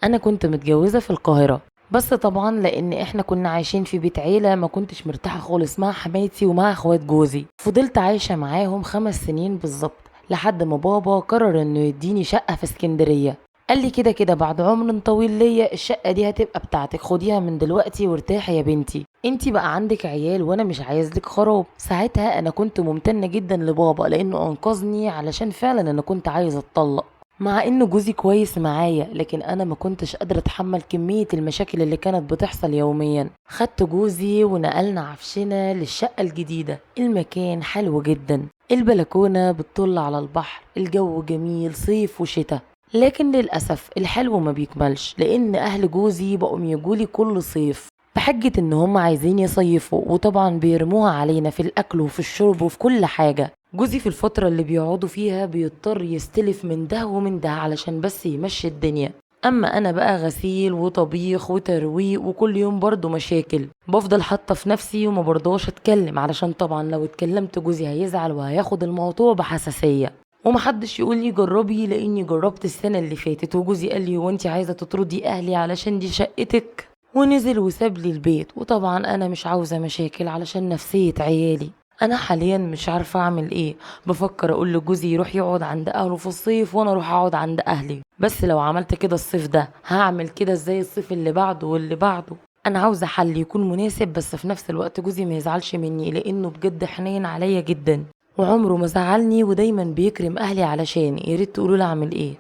انا كنت متجوزة في القاهرة، بس طبعا لان احنا كنا عايشين في بيت عيلة ما كنتش مرتاحة خالص مع حماتي ومع اخوات جوزي. فضلت عايشة معاهم 5 سنين بالظبط لحد ما بابا قرر انه يديني شقة في اسكندرية. قال لي كده كده بعد عمر طويل ليا الشقة دي هتبقى بتاعتك، خديها من دلوقتي وارتاحي يا بنتي، انتي بقى عندك عيال وانا مش عايزلك خراب. ساعتها انا كنت ممتنة جدا لبابا لانه انقذني، علشان فعلا انا كنت عايزة اتطلق. مع ان جوزي كويس معايا لكن انا ما كنتش قادرة اتحمل كمية المشاكل اللي كانت بتحصل يوميا. خدت جوزي ونقلنا عفشنا للشقة الجديدة. المكان حلو جدا، البلكونة بتطل على البحر، الجو جميل صيف وشتاء. لكن للأسف الحلو ما بيكملش، لأن أهل جوزي بقوا يجولي كل صيف بحجة إن هم عايزين يصيفوا، وطبعا بيرموها علينا في الأكل وفي الشرب وفي كل حاجة. جوزي في الفترة اللي بيقعدوا فيها بيضطر يستلف من ده ومن ده علشان بس يمشي الدنيا. اما انا بقى غسيل وطبيخ وترويق وكل يوم برضو مشاكل، بفضل حاطه في نفسي وما برضاش اتكلم، علشان طبعا لو اتكلمت جوزي هيزعل وهياخد الموضوع بحساسيه. ومحدش يقول لي جربي لاني جربت السنه اللي فاتت وجوزي قال لي هو انت عايزه تطردي اهلي علشان دي شقتك، ونزل وساب لي البيت. وطبعا انا مش عاوزه مشاكل علشان نفسيه عيالي. انا حاليا مش عارفه اعمل ايه. بفكر اقول لجوزي يروح يقعد عند اهله في الصيف وانا اروح اقعد عند اهلي، بس لو عملت كده الصيف ده هعمل كده ازاي الصيف اللي بعده واللي بعده؟ انا عاوزه حل يكون مناسب بس في نفس الوقت جوزي ما يزعلش مني، لانه بجد حنين عليا جدا وعمره ما زعلني ودايما بيكرم اهلي. علشان يا ريت تقولوا لي اعمل ايه.